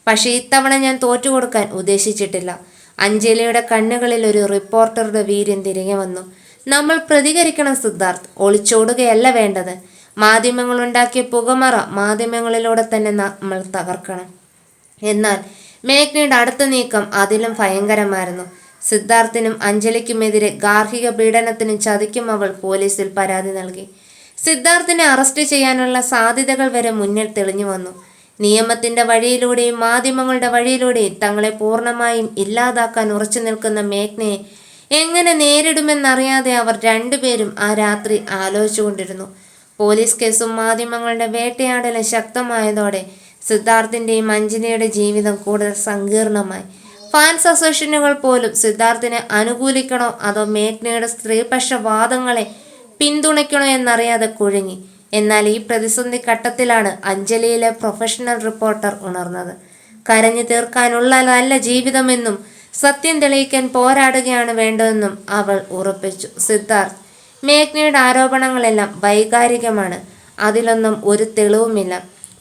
പക്ഷേ ഇത്തവണ ഞാൻ തോറ്റുകൊടുക്കാൻ ഉദ്ദേശിച്ചിട്ടില്ല. അഞ്ജലിയുടെ കണ്ണുകളിൽ ഒരു റിപ്പോർട്ടറുടെ വീര്യം തിരികെ വന്നു. നമ്മൾ പ്രതികരിക്കണം സിദ്ധാർത്ഥ്, ഒളിച്ചോടുകയല്ല വേണ്ടത്. മാധ്യമങ്ങളുണ്ടാക്കിയ പുകമറ മാധ്യമങ്ങളിലൂടെ തന്നെ നമ്മൾ തകർക്കണം. എന്നാൽ മേഘ്നയുടെ അടുത്ത നീക്കം അതിലും ഭയങ്കരമായിരുന്നു. സിദ്ധാർത്ഥിനും അഞ്ജലിക്കുമെതിരെ ഗാർഹിക പീഡനത്തിനും ചതിക്കും അവൾ പോലീസിൽ പരാതി നൽകി. സിദ്ധാർത്ഥിനെ അറസ്റ്റ് ചെയ്യാനുള്ള സാധ്യതകൾ വരെ മുന്നിൽ തെളിഞ്ഞു വന്നു. നിയമത്തിൻ്റെ വഴിയിലൂടെയും മാധ്യമങ്ങളുടെ വഴിയിലൂടെയും തങ്ങളെ പൂർണ്ണമായും ഇല്ലാതാക്കാൻ ഉറച്ചു നിൽക്കുന്ന മേഘ്നയെ എങ്ങനെ നേരിടുമെന്നറിയാതെ അവർ രണ്ടുപേരും ആ രാത്രി ആലോചിച്ചുകൊണ്ടിരുന്നു. പോലീസ് കേസും മാധ്യമങ്ങളുടെ വേട്ടയാടലും ശക്തമായതോടെ സിദ്ധാർത്ഥിൻ്റെയും അഞ്ജലിയുടെ ജീവിതം കൂടുതൽ സങ്കീർണമായി. ഫാൻസ് അസോസിയേഷനുകൾ പോലും സിദ്ധാർത്ഥിനെ അനുകൂലിക്കണോ അതോ മേഘ്നയുടെ സ്ത്രീപക്ഷ വാദങ്ങളെ പിന്തുണയ്ക്കണോ എന്നറിയാതെ കുഴങ്ങി. എന്നാൽ ഈ പ്രതിസന്ധി ഘട്ടത്തിലാണ് അഞ്ജലിയിലെ പ്രൊഫഷണൽ റിപ്പോർട്ടർ ഉണർന്നത്. കരഞ്ഞു തീർക്കാനുള്ളതല്ല ജീവിതമെന്നും സത്യം തെളിയിക്കാൻ പോരാടുകയാണ് വേണ്ടതെന്നും അവൾ ഉറപ്പിച്ചു. സിദ്ധാർത്ഥ്, മേഘ്നയുടെ ആരോപണങ്ങളെല്ലാം വൈകാരികമാണ്, അതിലൊന്നും ഒരു തെളിവുമില്ല.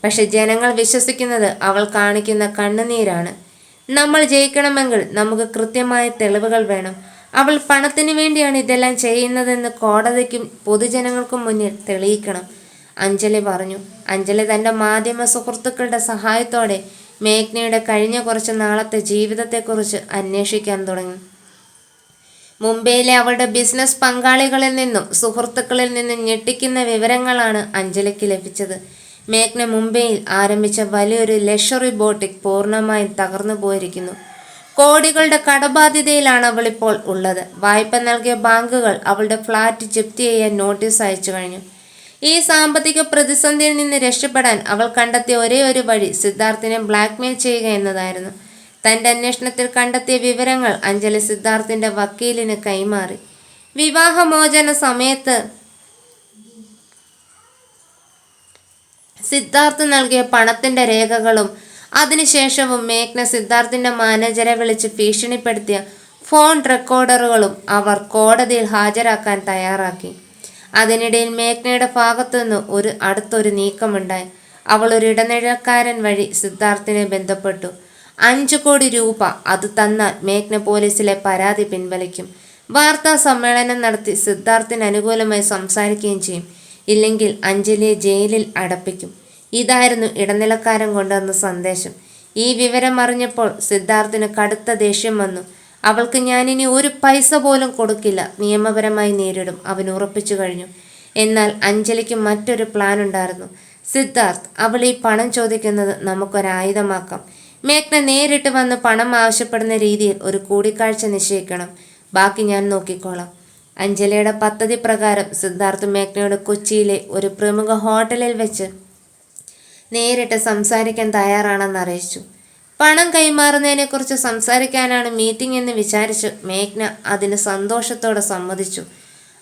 പക്ഷെ ജനങ്ങൾ വിശ്വസിക്കുന്നത് അവൾ കാണിക്കുന്ന കണ്ണുനീരാണ്. നമ്മൾ ജയിക്കണമെങ്കിൽ നമുക്ക് കൃത്യമായ തെളിവുകൾ വേണം. അവൾ പണത്തിനു വേണ്ടിയാണ് ഇതെല്ലാം ചെയ്യുന്നതെന്ന് കോടതിക്കും പൊതുജനങ്ങൾക്കും മുന്നിൽ തെളിയിക്കണം, അഞ്ജലി പറഞ്ഞു. അഞ്ജലി തൻ്റെ മാധ്യമ സുഹൃത്തുക്കളുടെ സഹായത്തോടെ മേഘ്നയുടെ കഴിഞ്ഞ കുറച്ച് നാളത്തെ ജീവിതത്തെക്കുറിച്ച് അന്വേഷിക്കാൻ തുടങ്ങി. മുംബൈയിലെ അവളുടെ ബിസിനസ് പങ്കാളികളിൽ നിന്നും സുഹൃത്തുക്കളിൽ നിന്നും ഞെട്ടിക്കുന്ന വിവരങ്ങളാണ് അഞ്ജലിക്ക് ലഭിച്ചത്. മേഘ്ന മുംബൈയിൽ ആരംഭിച്ച വലിയൊരു ലക്ഷറി ബോട്ടിക് പൂർണ്ണമായും തകർന്നു പോയിരിക്കുന്നു. കോടികളുടെ കടബാധ്യതയിലാണ് അവളിപ്പോൾ ഉള്ളത്. വായ്പ നൽകിയ ബാങ്കുകൾ അവളുടെ ഫ്ലാറ്റ് ജപ്തി ചെയ്യാൻ നോട്ടീസ് അയച്ചു കഴിഞ്ഞു. ഈ സാമ്പത്തിക പ്രതിസന്ധിയിൽ നിന്ന് രക്ഷപ്പെടാൻ അവൾ കണ്ടെത്തിയ ഒരേ ഒരു വഴി സിദ്ധാർത്ഥിനെ ബ്ലാക്ക്മെയിൽ ചെയ്യുക എന്നതായിരുന്നു. തൻ്റെ അന്വേഷണത്തിൽ കണ്ടെത്തിയ വിവരങ്ങൾ അഞ്ജലി സിദ്ധാർത്ഥിൻ്റെ വക്കീലിന് കൈമാറി. വിവാഹമോചന സമയത്ത് സിദ്ധാർത്ഥ് നൽകിയ പണത്തിൻ്റെ രേഖകളും അതിനുശേഷവും മേഘ്ന സിദ്ധാർത്ഥിൻ്റെ മാനേജരെ വിളിച്ച് ഭീഷണിപ്പെടുത്തിയ ഫോൺ റെക്കോർഡറുകളും അവർ കോടതിയിൽ ഹാജരാക്കാൻ തയ്യാറാക്കി. അതിനിടയിൽ മേഘ്നയുടെ ഭാഗത്തുനിന്ന് അടുത്തൊരു നീക്കമുണ്ടായി. അവൾ ഒരു ഇടനിഴക്കാരൻ വഴി സിദ്ധാർത്ഥിനെ ബന്ധപ്പെട്ടു. 5 കോടി രൂപ അത് തന്നാൽ മേഘ്ന പോലീസിലെ പരാതി പിൻവലിക്കും. വാർത്താ സമ്മേളനം നടത്തി സിദ്ധാർത്ഥിന് അനുകൂലമായി സംസാരിക്കുകയും ചെയ്യും. ഇല്ലെങ്കിൽ അഞ്ജലിയെ ജയിലിൽ അടപ്പിക്കും. ഇതായിരുന്നു ഇടനിലക്കാരൻ കൊണ്ടുവന്ന സന്ദേശം. ഈ വിവരം അറിഞ്ഞപ്പോൾ സിദ്ധാർത്ഥിന് കടുത്ത ദേഷ്യം വന്നു. അവൾക്ക് ഞാനിനി ഒരു പൈസ പോലും കൊടുക്കില്ല, നിയമപരമായി നേരിടും, അവൻ ഉറപ്പിച്ചു കഴിഞ്ഞു. എന്നാൽ അഞ്ജലിക്ക് മറ്റൊരു പ്ലാൻ ഉണ്ടായിരുന്നു. സിദ്ധാർത്ഥ്, അവൾ ഈ പണം ചോദിക്കുന്നത് നമുക്കൊരായുധമാക്കാം. മേഘ്ന നേരിട്ട് വന്ന് പണം ആവശ്യപ്പെടുന്ന രീതിയിൽ ഒരു കൂടിക്കാഴ്ച നിശ്ചയിക്കണം. ബാക്കി ഞാൻ നോക്കിക്കോളാം. അഞ്ജലിയുടെ പദ്ധതി പ്രകാരം സിദ്ധാർത്ഥ് മേഘ്നയോട് കൊച്ചിയിലെ ഒരു പ്രമുഖ ഹോട്ടലിൽ വെച്ച് നേരിട്ട് സംസാരിക്കാൻ തയ്യാറാണെന്ന് അറിയിച്ചു. പണം കൈമാറുന്നതിനെക്കുറിച്ച് സംസാരിക്കാനാണ് മീറ്റിംഗ് എന്ന് വിചാരിച്ചു മേഘ്ന അതിന് സന്തോഷത്തോടെ സമ്മതിച്ചു.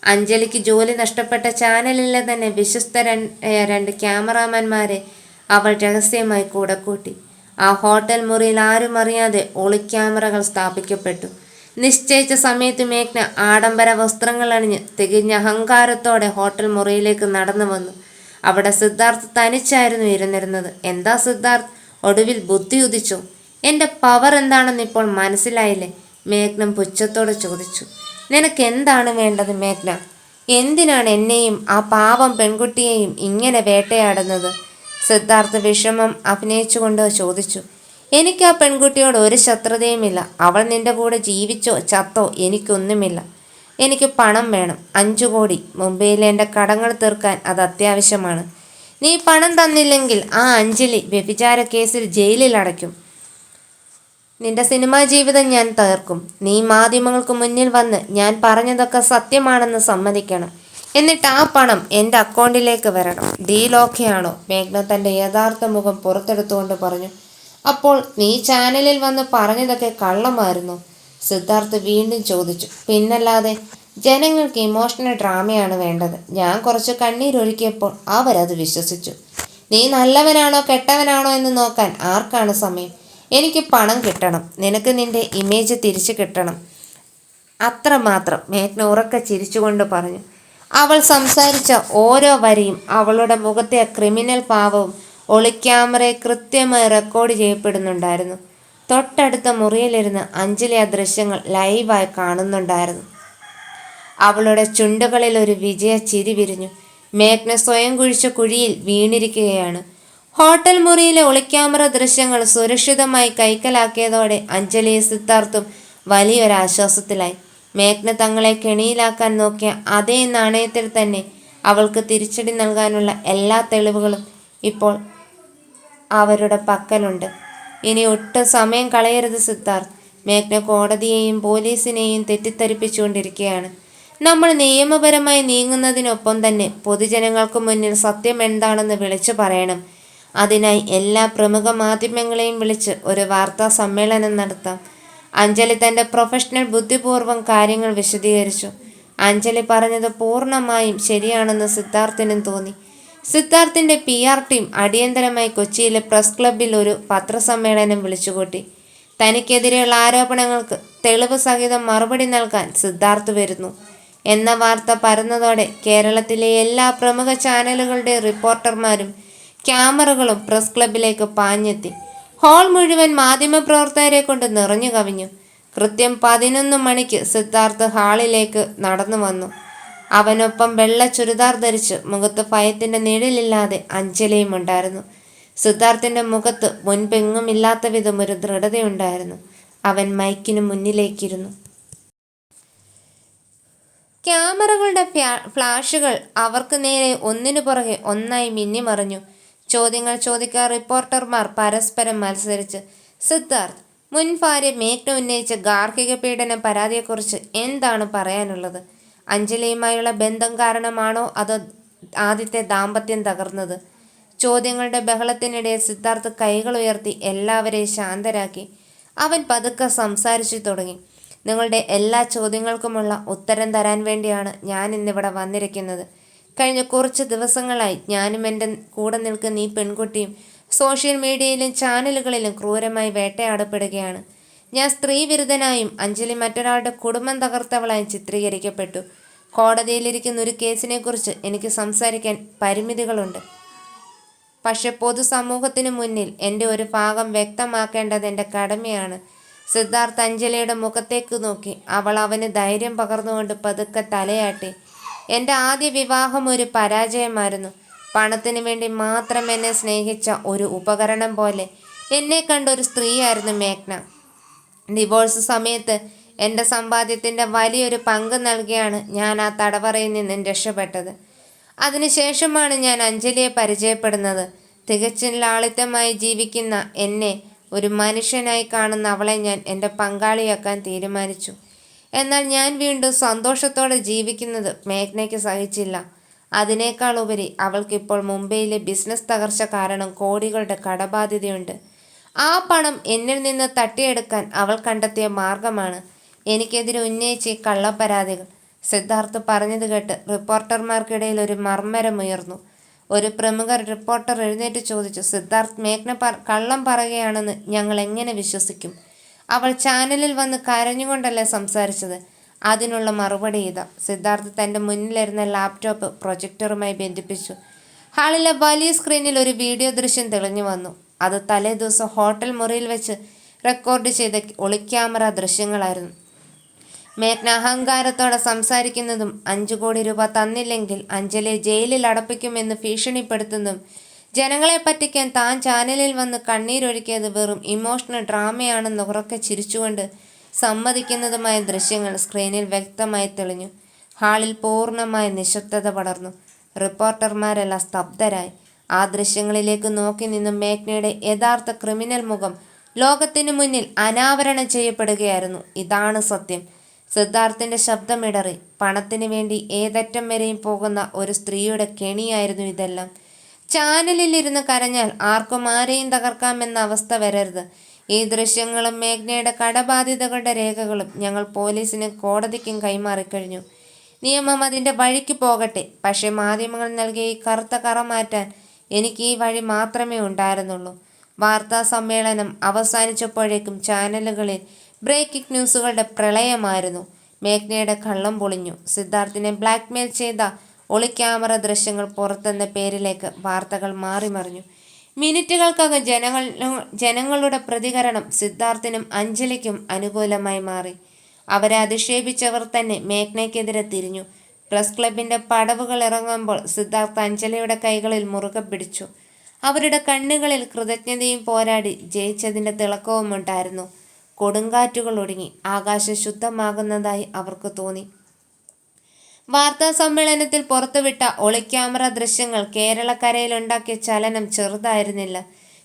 അഞ്ജലിക്ക് ജോലി നഷ്ടപ്പെട്ട ചാനലിലെ തന്നെ വിശ്വസ്ത 2 ക്യാമറാമാന്മാരെ അവൾ രഹസ്യമായി കൂടെ കൂട്ടി. ആ ഹോട്ടൽ മുറിയിൽ ആരും അറിയാതെ ഒളിക്യാമറകൾ സ്ഥാപിക്കപ്പെട്ടു. നിശ്ചയിച്ച സമയത്ത് മേഘ്ന ആഡംബര വസ്ത്രങ്ങൾ അണിഞ്ഞ് തികഞ്ഞ അഹങ്കാരത്തോടെ ഹോട്ടൽ മുറിയിലേക്ക് നടന്നു വന്നു. അവിടെ സിദ്ധാർത്ഥ് തനിച്ചായിരുന്നു ഇരുന്നിരുന്നത്. എന്താ സിദ്ധാർത്ഥ്, ഒടുവിൽ ബുദ്ധി ഉദിച്ചു? എൻ്റെ പവർ എന്താണെന്ന് ഇപ്പോൾ മനസ്സിലായില്ലേ? മേഘ്ന പുച്ഛത്തോടെ ചോദിച്ചു. നിനക്ക് എന്താണ് വേണ്ടത് മേഘ്ന? എന്തിനാണ് എന്നെയും ആ പാവം പെൺകുട്ടിയെയും ഇങ്ങനെ വേട്ടയാടുന്നത്? സിദ്ധാർത്ഥ് വിഷമം അഭിനയിച്ചുകൊണ്ട് ചോദിച്ചു. എനിക്ക് ആ പെൺകുട്ടിയോട് ഒരു ശത്രുതയുമില്ല. അവൾ നിന്റെ കൂടെ ജീവിച്ചോ ചത്തോ എനിക്കൊന്നുമില്ല. എനിക്ക് പണം വേണം, 5 കോടി. മുംബൈയിലെ എൻ്റെ കടങ്ങൾ തീർക്കാൻ അത് അത്യാവശ്യമാണ്. നീ പണം തന്നില്ലെങ്കിൽ ആ അഞ്ജലി വ്യഭിചാര കേസിൽ ജയിലിൽ അടയ്ക്കും. നിന്റെ സിനിമാ ജീവിതം ഞാൻ തീർക്കും. നീ മാധ്യമങ്ങൾക്ക് മുന്നിൽ വന്ന് ഞാൻ പറഞ്ഞതൊക്കെ സത്യമാണെന്ന് സമ്മതിക്കണം. എന്നിട്ട് ആ പണം എൻ്റെ അക്കൗണ്ടിലേക്ക് വരണം. ഡീൽ ഓക്കെ ആണോ? മേഘ്ന തൻ്റെ യഥാർത്ഥ മുഖം പുറത്തെടുത്തുകൊണ്ട് പറഞ്ഞു. അപ്പോൾ നീ ചാനലിൽ വന്ന് പറഞ്ഞതൊക്കെ കള്ളമായിരുന്നു? സിദ്ധാർത്ഥ് വീണ്ടും ചോദിച്ചു. പിന്നല്ലാതെ, ജനങ്ങൾക്ക് ഇമോഷണൽ ഡ്രാമയാണ് വേണ്ടത്. ഞാൻ കുറച്ച് കണ്ണീരൊഴുക്കിയപ്പോൾ അവരത് വിശ്വസിച്ചു. നീ നല്ലവനാണോ കെട്ടവനാണോ എന്ന് നോക്കാൻ ആർക്കാണ് സമയം? എനിക്ക് പണം കിട്ടണം, നിനക്ക് നിന്റെ ഇമേജ് തിരിച്ചു കിട്ടണം, അത്രമാത്രം, മേഘ്ന ഉറക്കെ ചിരിച്ചുകൊണ്ട് പറഞ്ഞു. അവൾ സംസാരിച്ച ഓരോ വരിയും അവളുടെ മുഖത്തെ ക്രിമിനൽ ഭാവവും ഒളിക്യാമറയെ കൃത്യമായി റെക്കോർഡ് ചെയ്യപ്പെടുന്നുണ്ടായിരുന്നു. തൊട്ടടുത്ത മുറിയിലിരുന്ന് അഞ്ജലി ആ ദൃശ്യങ്ങൾ ലൈവായി കാണുന്നുണ്ടായിരുന്നു. അവളുടെ ചുണ്ടുകളിൽ ഒരു വിജയ ചിരി വിരിഞ്ഞു. മേഘ്ന സ്വയം കുഴിച്ച കുഴിയിൽ വീണിരിക്കുകയാണ്. ഹോട്ടൽ മുറിയിലെ ഒളിക്യാമറ ദൃശ്യങ്ങൾ സുരക്ഷിതമായി കൈക്കലാക്കിയതോടെ അഞ്ജലിയും സിദ്ധാർത്ഥും വലിയൊരാശ്വാസത്തിലായി. മേഘ്ന തങ്ങളെ കെണിയിലാക്കാൻ നോക്കിയ അതേ നാണയത്തിൽ തന്നെ അവൾക്ക് തിരിച്ചടി നൽകാനുള്ള എല്ലാ തെളിവുകളും ഇപ്പോൾ അവരുടെ പക്കലുണ്ട്. ഇനി ഒട്ടും സമയം കളയരുത് സിദ്ധാർത്ഥ്. മേഘ്ന കോടതിയെയും പോലീസിനെയും തെറ്റിദ്ധരിപ്പിച്ചുകൊണ്ടിരിക്കുകയാണ്. നമ്മൾ നിയമപരമായി നീങ്ങുന്നതിനൊപ്പം തന്നെ പൊതുജനങ്ങൾക്ക് മുന്നിൽ സത്യം എന്താണെന്ന് വിളിച്ചു പറയണം. അതിനായി എല്ലാ പ്രമുഖ മാധ്യമങ്ങളെയും വിളിച്ച് ഒരു വാർത്താ സമ്മേളനം നടത്താം. അഞ്ജലി തൻ്റെ പ്രൊഫഷണൽ ബുദ്ധിപൂർവ്വം കാര്യങ്ങൾ വിശദീകരിച്ചു. അഞ്ജലി പറഞ്ഞത് പൂർണ്ണമായും ശരിയാണെന്ന് സിദ്ധാർത്ഥിനും തോന്നി. സിദ്ധാർത്ഥിന്റെ PR ടീം അടിയന്തരമായി കൊച്ചിയിലെ പ്രസ് ക്ലബ്ബിൽ ഒരു പത്രസമ്മേളനം വിളിച്ചുകൂട്ടി. തനിക്കെതിരെയുള്ള ആരോപണങ്ങൾക്ക് തെളിവ് സഹിതം മറുപടി നൽകാൻ സിദ്ധാർത്ഥ് വരുന്നു എന്ന വാർത്ത പരന്നതോടെ കേരളത്തിലെ എല്ലാ പ്രമുഖ ചാനലുകളുടെ റിപ്പോർട്ടർമാരും ക്യാമറകളും പ്രസ് ക്ലബ്ബിലേക്ക് പാഞ്ഞെത്തി. ഹാൾ മുഴുവൻ മാധ്യമപ്രവർത്തകരെ കൊണ്ട് നിറഞ്ഞു കവിഞ്ഞു. കൃത്യം 11 മണിക്ക് സിദ്ധാർത്ഥ് ഹാളിലേക്ക് നടന്നു വന്നു. അവനൊപ്പം വെള്ള ചുരിദാർ ധരിച്ച് മുഖത്ത് ഭയത്തിന്റെ നിഴലില്ലാതെ അഞ്ജലിയും ഉണ്ടായിരുന്നു. സിദ്ധാർത്ഥിന്റെ മുഖത്ത് മുൻപെങ്ങുമില്ലാത്ത വിധം ഒരു ദൃഢതയുണ്ടായിരുന്നു. അവൻ മൈക്കിന് മുന്നിലേക്കിരുന്നു. ക്യാമറകളുടെ ഫ്ലാഷുകൾ അവർക്ക് നേരെ ഒന്നിനു പുറകെ ഒന്നായി മിന്നിമറിഞ്ഞു. ചോദ്യങ്ങൾ ചോദിക്കാൻ റിപ്പോർട്ടർമാർ പരസ്പരം മത്സരിച്ച്. സിദ്ധാർത്ഥ്, മുൻ ഭാര്യ മേഘ്ന ഉന്നയിച്ച ഗാർഹിക പീഡന പരാതിയെക്കുറിച്ച് എന്താണ് പറയാനുള്ളത്? അഞ്ജലിയുമായുള്ള ബന്ധം കാരണമാണോ അതോ ആദ്യത്തെ ദാമ്പത്യം തകർന്നത്? ചോദ്യങ്ങളുടെ ബഹളത്തിനിടെ സിദ്ധാർത്ഥ് കൈകൾ ഉയർത്തി എല്ലാവരെയും ശാന്തരാക്കി. അവൻ പതുക്കെ സംസാരിച്ചു തുടങ്ങി. നിങ്ങളുടെ എല്ലാ ചോദ്യങ്ങൾക്കുമുള്ള ഉത്തരം തരാൻ വേണ്ടിയാണ് ഞാൻ ഇന്നിവിടെ വന്നിരിക്കുന്നത്. കഴിഞ്ഞ കുറച്ച് ദിവസങ്ങളായി ഞാനും എൻ്റെ കൂടെ നിൽക്കുന്ന ഈ പെൺകുട്ടിയും സോഷ്യൽ മീഡിയയിലും ചാനലുകളിലും ക്രൂരമായി വേട്ടയാടപ്പെടുകയാണ്. ഞാൻ സ്ത്രീവിരുദ്ധനായും അഞ്ജലി മറ്റൊരാളുടെ കുടുംബം തകർത്തവളായും ചിത്രീകരിക്കപ്പെട്ടു. കോടതിയിലിരിക്കുന്ന ഒരു കേസിനെക്കുറിച്ച് എനിക്ക് സംസാരിക്കാൻ പരിമിതികളുണ്ട്. പക്ഷെ പൊതുസമൂഹത്തിനു മുന്നിൽ എൻ്റെ ഒരു ഭാഗം വ്യക്തമാക്കേണ്ടത് എൻ്റെ കടമയാണ്. സിദ്ധാർത്ഥ് അഞ്ജലിയുടെ മുഖത്തേക്ക് നോക്കി. അവൾ അവന് ധൈര്യം പകർന്നുകൊണ്ട് പതുക്കെ തലയാട്ടി. എൻ്റെ ആദ്യ വിവാഹം ഒരു പരാജയമായിരുന്നു. പണത്തിന് വേണ്ടി മാത്രം എന്നെ സ്നേഹിച്ച ഒരു ഉപകരണം പോലെ എന്നെ കണ്ട ഒരു സ്ത്രീയായിരുന്നു മേഘ്ന. ഡിവോഴ്സ് സമയത്ത് എൻ്റെ സമ്പാദ്യത്തിൻ്റെ വലിയൊരു പങ്ക് നൽകിയാണ് ഞാൻ ആ തടവറയിൽ നിന്നും രക്ഷപ്പെട്ടത്. അതിനുശേഷമാണ് ഞാൻ അഞ്ജലിയെ പരിചയപ്പെടുന്നത്. തികച്ചും ലാളിത്യമായി ജീവിക്കുന്ന എന്നെ ഒരു മനുഷ്യനായി കാണുന്ന അവളെ ഞാൻ എൻ്റെ പങ്കാളിയാക്കാൻ തീരുമാനിച്ചു. എന്നാൽ ഞാൻ വീണ്ടും സന്തോഷത്തോടെ ജീവിക്കുന്നത് മേഘ്നയ്ക്ക് സഹിച്ചില്ല. അതിനേക്കാൾ ഉപരി അവൾക്കിപ്പോൾ മുംബൈയിലെ ബിസിനസ് തകർച്ച കാരണം കോടികളുടെ കടബാധ്യതയുണ്ട്. ആ പണം എന്നിൽ നിന്ന് തട്ടിയെടുക്കാൻ അവൾ കണ്ടെത്തിയ മാർഗമാണ് എനിക്കെതിരെ ഉന്നയിച്ച ഈ കള്ളപ്പരാതികൾ. സിദ്ധാർത്ഥ് പറഞ്ഞത് കേട്ട് റിപ്പോർട്ടർമാർക്കിടയിൽ ഒരു മർമ്മരമുയർന്നു. ഒരു പ്രമുഖ റിപ്പോർട്ടർ എഴുന്നേറ്റ് ചോദിച്ചു, സിദ്ധാർത്ഥ്, മേഘ്ന കള്ളം പറയുകയാണെന്ന് ഞങ്ങൾ എങ്ങനെ വിശ്വസിക്കും? അവൾ ചാനലിൽ വന്ന് കരഞ്ഞുകൊണ്ടല്ലേ സംസാരിച്ചത്? അതിനുള്ള മറുപടി ഇതാ. സിദ്ധാർത്ഥ് തൻ്റെ മുന്നിലിരുന്ന ലാപ്ടോപ്പ് പ്രൊജക്ടറുമായി ബന്ധിപ്പിച്ചു. ഹാളിലെ വലിയ സ്ക്രീനിൽ ഒരു വീഡിയോ ദൃശ്യം തെളിഞ്ഞു വന്നു. അത് തലേദിവസം ഹോട്ടൽ മുറിയിൽ വെച്ച് റെക്കോർഡ് ചെയ്ത ഒളിക്യാമറ ദൃശ്യങ്ങളായിരുന്നു. മേഘ്ന അഹങ്കാരത്തോടെ സംസാരിക്കുന്നതും 5 കോടി രൂപ തന്നില്ലെങ്കിൽ അഞ്ജലിയെ ജയിലിൽ അടപ്പിക്കുമെന്ന് ഭീഷണിപ്പെടുത്തുന്നതും ജനങ്ങളെ പറ്റിക്കാൻ താൻ ചാനലിൽ വന്ന് കണ്ണീരൊഴുക്കിയത് വെറും ഇമോഷണൽ ഡ്രാമയാണെന്ന് ഉറക്കെ ചിരിച്ചുകൊണ്ട് സമ്മതിക്കുന്നതുമായ ദൃശ്യങ്ങൾ സ്ക്രീനിൽ വ്യക്തമായി തെളിഞ്ഞു. ഹാളിൽ പൂർണ്ണമായ നിശബ്ദത പടർന്നു. റിപ്പോർട്ടർമാരെല്ലാം സ്തബ്ധരായി. ആ ദൃശ്യങ്ങളിലേക്ക് നോക്കി നിന്നും മേഘ്നയുടെ യഥാർത്ഥ ക്രിമിനൽ മുഖം ലോകത്തിനു മുന്നിൽ അനാവരണം ചെയ്യപ്പെടുകയായിരുന്നു. ഇതാണ് സത്യം. സിദ്ധാർത്ഥിന്റെ ശബ്ദമിടറി. പണത്തിന് വേണ്ടി ഏതറ്റം വരെയും പോകുന്ന ഒരു സ്ത്രീയുടെ കെണിയായിരുന്നു ഇതെല്ലാം. ചാനലിൽ ഇരുന്ന് കരഞ്ഞാൽ ആർക്കും ആരെയും തകർക്കാമെന്ന അവസ്ഥ വരരുത്. ഈ ദൃശ്യങ്ങളും മേഘ്നയുടെ കടബാധ്യതകളുടെ രേഖകളും ഞങ്ങൾ പോലീസിനും കോടതിക്കും കൈമാറിക്കഴിഞ്ഞു. നിയമം അതിൻ്റെ വഴിക്ക് പോകട്ടെ. പക്ഷേ മാധ്യമങ്ങൾ നൽകിയ ഈ കറുത്ത കറ മാറ്റാൻ എനിക്ക് ഈ വഴി മാത്രമേ ഉണ്ടായിരുന്നുള്ളൂ. വാർത്താ സമ്മേളനം അവസാനിച്ചപ്പോഴേക്കും ചാനലുകളിൽ ബ്രേക്കിംഗ് ന്യൂസുകളുടെ പ്രളയമായിരുന്നു. മേഘ്നയുടെ കള്ളം പൊളിഞ്ഞു. സിദ്ധാർത്ഥിനെ ബ്ലാക്ക്മെയിൽ ചെയ്ത ഒളിക്യാമറ ദൃശ്യങ്ങൾ പുറത്തെന്ന പേരിലേക്ക് വാർത്തകൾ മാറിമറിഞ്ഞു. മിനിറ്റുകൾക്കകം ജനങ്ങളുടെ പ്രതികരണം സിദ്ധാർത്ഥിനും അഞ്ജലിക്കും അനുകൂലമായി മാറി. അവരെ അധിക്ഷേപിച്ചവർ തന്നെ മേഘ്നയ്ക്കെതിരെ തിരിഞ്ഞു. പ്രസ് ക്ലബിൻ്റെ പടവുകൾ ഇറങ്ങുമ്പോൾ സിദ്ധാർത്ഥ് അഞ്ജലിയുടെ കൈകളിൽ മുറുകെ പിടിച്ചു. അവരുടെ കണ്ണുകളിൽ കൃതജ്ഞതയും പോരാടി ജയിച്ചതിൻ്റെ തിളക്കവും ഉണ്ടായിരുന്നു. കൊടുങ്കാറ്റുകൾ ഒടുങ്ങി. ആകാശം ശുദ്ധമാകുന്നതായി അവർക്ക് തോന്നി. വാർത്താ സമ്മേളനത്തിൽ പുറത്തുവിട്ട ഒളിക്യാമറ ദൃശ്യങ്ങൾ കേരളക്കരയിലുണ്ടാക്കിയ ചലനം ചെറുതായിരുന്നില്ല.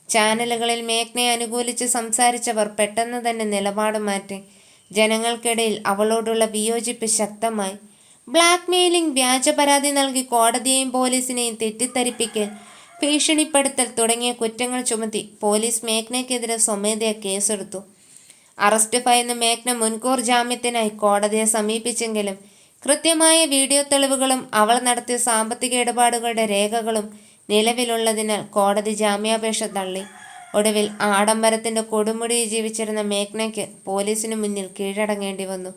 ചാനലുകളിൽ മേഘ്നയെ അനുകൂലിച്ച് സംസാരിച്ചവർ പെട്ടെന്ന് തന്നെ നിലപാട് മാറ്റി. ജനങ്ങൾക്കിടയിൽ അവളോടുള്ള വിയോജിപ്പ് ശക്തമായി. ബ്ലാക്ക് മെയിലിംഗ്, വ്യാജ പരാതി നൽകി കോടതിയെയും പോലീസിനെയും തെറ്റിദ്ധരിപ്പിക്കൽ, ഭീഷണിപ്പെടുത്തൽ തുടങ്ങിയ കുറ്റങ്ങൾ ചുമത്തി പോലീസ് മേഘ്നയ്ക്കെതിരെ സ്വമേധയാ കേസെടുത്തു. അറസ്റ്റ് ഭയന്ന് മേഘ്ന മുൻകൂർ ജാമ്യത്തിനായി കോടതിയെ സമീപിച്ചെങ്കിലും കൃത്യമായ വീഡിയോ തെളിവുകളും അവൾ നടത്തിയ സാമ്പത്തിക ഇടപാടുകളുടെ രേഖകളും നിലവിലുള്ളതിനാൽ കോടതി ജാമ്യാപേക്ഷ തള്ളി. ഒടുവിൽ ആഡംബരത്തിന്റെ കൊടുമുടിയിൽ ജീവിച്ചിരുന്ന മേഘ്നയ്ക്ക് പോലീസിനു മുന്നിൽ കീഴടങ്ങേണ്ടി വന്നു.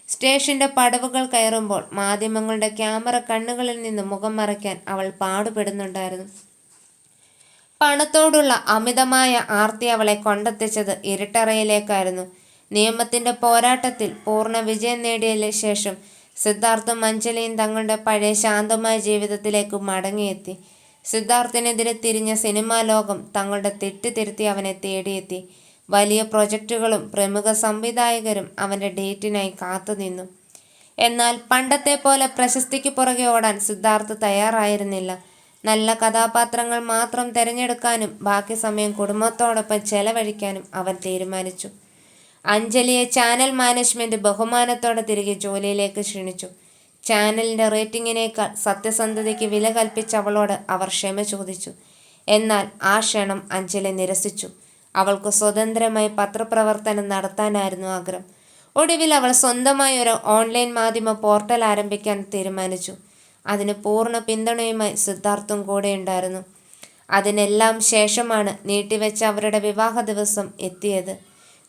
സ്റ്റേഷന്റെ പടവുകൾ കയറുമ്പോൾ മാധ്യമങ്ങളുടെ ക്യാമറ കണ്ണുകളിൽ നിന്ന് മുഖം മറയ്ക്കാൻ അവൾ പാടുപെടുന്നുണ്ടായിരുന്നു. പണത്തോടുള്ള അമിതമായ ആർത്തി അവളെ കൊണ്ടെത്തിച്ചത് ഇരുട്ടറയിലേക്കായിരുന്നു. നിയമത്തിന്റെ പോരാട്ടത്തിൽ പൂർണ്ണ വിജയം നേടിയ ശേഷം സിദ്ധാർത്ഥും അഞ്ജലിയും തങ്ങളുടെ പഴയ ശാന്തമായ ജീവിതത്തിലേക്ക് മടങ്ങിയെത്തി. സിദ്ധാർത്ഥിനെതിരെ തിരിഞ്ഞ സിനിമാ ലോകം തങ്ങളുടെ തെറ്റ് തിരുത്തി അവനെ തേടിയെത്തി. വലിയ പ്രൊജക്റ്റുകളും പ്രമുഖ സംവിധായകരും അവന്റെ ഡേറ്റിനായി കാത്തുനിന്നു. എന്നാൽ പണ്ടത്തെ പോലെ പ്രശസ്തിക്ക് പുറകെ ഓടാൻ സിദ്ധാർത്ഥ് തയ്യാറായിരുന്നില്ല. നല്ല കഥാപാത്രങ്ങൾ മാത്രം തിരഞ്ഞെടുക്കാനും ബാക്കി സമയം കുടുംബത്തോടൊപ്പം ചെലവഴിക്കാനും അവൻ തീരുമാനിച്ചു. അഞ്ജലിയെ ചാനൽ മാനേജ്മെന്റ് ബഹുമാനത്തോടെ തിരികെ ജോലിയിലേക്ക് ക്ഷണിച്ചു. ചാനലിന്റെ റേറ്റിംഗിനേക്കാൾ സത്യസന്ധതയ്ക്ക് വില കൽപ്പിച്ച അവളോട് അവർ ക്ഷമ ചോദിച്ചു. എന്നാൽ ആ ക്ഷണം അഞ്ജലി നിരസിച്ചു. അവൾക്ക് സ്വതന്ത്രമായി പത്രപ്രവർത്തനം നടത്താനായിരുന്നു ആഗ്രഹം. ഒടുവിൽ അവൾ സ്വന്തമായി ഒരു ഓൺലൈൻ മാധ്യമ പോർട്ടൽ ആരംഭിക്കാൻ തീരുമാനിച്ചു. അതിന് പൂർണ്ണ പിന്തുണയുമായി സിദ്ധാർത്ഥും കൂടെയുണ്ടായിരുന്നു. അതിനെല്ലാം ശേഷമാണ് നീട്ടിവെച്ച അവരുടെ വിവാഹ ദിവസം എത്തിയത്.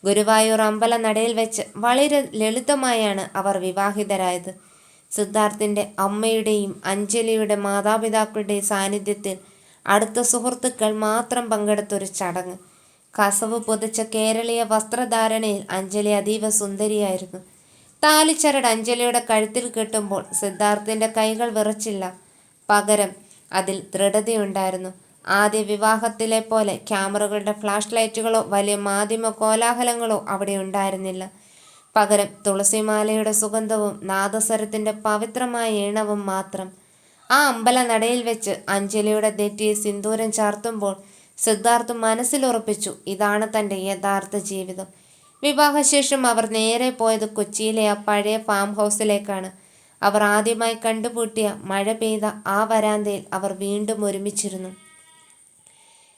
ഗുരുവായൂർ അമ്പല നടയിൽ വെച്ച് വളരെ ലളിതമായാണ് അവർ വിവാഹിതരായത്. സിദ്ധാർത്ഥിന്റെ അമ്മയുടെയും അഞ്ജലിയുടെ മാതാപിതാക്കളുടെയും സാന്നിധ്യത്തിൽ അടുത്ത സുഹൃത്തുക്കൾ മാത്രം പങ്കെടുത്തൊരു ചടങ്ങ്. കസവ് പൊതിച്ച കേരളീയ വസ്ത്രധാരണയിൽ അഞ്ജലി അതീവ സുന്ദരിയായിരുന്നു. താലിച്ചരട് അഞ്ജലിയുടെ കഴുത്തിൽ കെട്ടുമ്പോൾ സിദ്ധാർത്ഥിന്റെ കൈകൾ വിറച്ചില്ല. പകരം അതിൽ ദൃഢതയുണ്ടായിരുന്നു. ആദ്യ വിവാഹത്തിലെ പോലെ ക്യാമറകളുടെ ഫ്ലാഷ് ലൈറ്റുകളോ വലിയ മാധ്യമ കോലാഹലങ്ങളോ അവിടെ ഉണ്ടായിരുന്നില്ല. പകരം തുളസിമാലയുടെ സുഗന്ധവും നാദസ്വരത്തിന്റെ പവിത്രമായ ഈണവും മാത്രം. ആ അമ്പല നടയിൽ വെച്ച് അഞ്ജലിയുടെ നെറ്റിയിൽ സിന്ദൂരം ചാർത്തുമ്പോൾ സിദ്ധാർത്ഥ് മനസ്സിലുറപ്പിച്ചു, ഇതാണ് തൻ്റെ യഥാർത്ഥ ജീവിതം. വിവാഹശേഷം അവർ നേരെ പോയത് കൊച്ചിയിലെ ആ പഴയ ഫാം ഹൗസിലേക്കാണ്. അവർ ആദ്യമായി കണ്ടുപൂട്ടിയ മഴ പെയ്ത ആ വരാന്തയിൽ അവർ വീണ്ടും ഒരുമിച്ചിരുന്നു.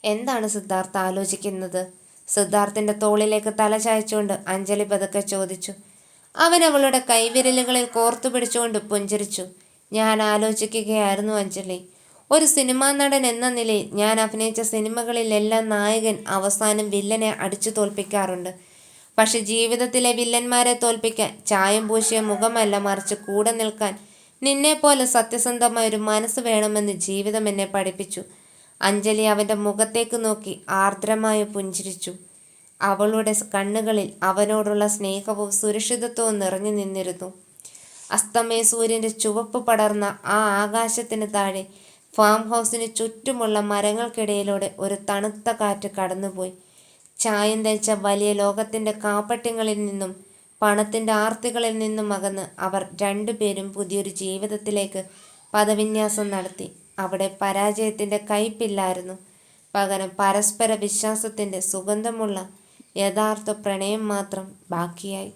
എന്താണ് സിദ്ധാർത്ഥ് ആലോചിക്കുന്നത്? സിദ്ധാർത്ഥിന്റെ തോളിലേക്ക് തല ചായച്ചുകൊണ്ട് അഞ്ജലി പതുക്കെ ചോദിച്ചു. അവൻ അവളുടെ കൈവിരലുകളിൽ കോർത്തു പിടിച്ചുകൊണ്ട് പുഞ്ചിരിച്ചു. ഞാൻ ആലോചിക്കുകയായിരുന്നു അഞ്ജലി. ഒരു സിനിമാ നടൻ എന്ന നിലയിൽ ഞാൻ അഭിനയിച്ച സിനിമകളിലെല്ലാം നായകൻ അവസാനം വില്ലനെ അടിച്ചു തോൽപ്പിക്കാറുണ്ട്. പക്ഷെ ജീവിതത്തിലെ വില്ലന്മാരെ തോൽപ്പിക്കാൻ ചായം പൂശിയ മുഖമല്ല, മറിച്ച് കൂടെ നിൽക്കാൻ നിന്നെപ്പോലെ സത്യസന്ധമായ ഒരു മനസ്സ് വേണമെന്ന് ജീവിതം എന്നെ പഠിപ്പിച്ചു. അഞ്ജലി അവൻ്റെ മുഖത്തേക്ക് നോക്കി ആർദ്രമായി പുഞ്ചിരിച്ചു. അവളുടെ കണ്ണുകളിൽ അവനോടുള്ള സ്നേഹവും സുരക്ഷിതത്വവും നിറഞ്ഞു നിന്നിരുന്നു. അസ്തമയ സൂര്യൻ്റെ ചുവപ്പ് പടർന്ന ആ ആകാശത്തിന് താഴെ ഫാം ഹൗസിന് ചുറ്റുമുള്ള മരങ്ങൾക്കിടയിലൂടെ ഒരു തണുത്ത കാറ്റ് കടന്നുപോയി. ചായം തേച്ച വലിയ ലോകത്തിൻ്റെ കാപ്പട്യങ്ങളിൽ നിന്നും പണത്തിൻ്റെ ആർത്തികളിൽ നിന്നും അകന്ന് അവർ രണ്ടുപേരും പുതിയൊരു ജീവിതത്തിലേക്ക് പദവിന്യാസം നടത്തി. അവിടെ പരാജയത്തിൻ്റെ കയ്പില്ലായിരുന്നു. പകരം പരസ്പര വിശ്വാസത്തിൻ്റെ സുഗന്ധമുള്ള യഥാർത്ഥ പ്രണയം മാത്രം ബാക്കിയായി.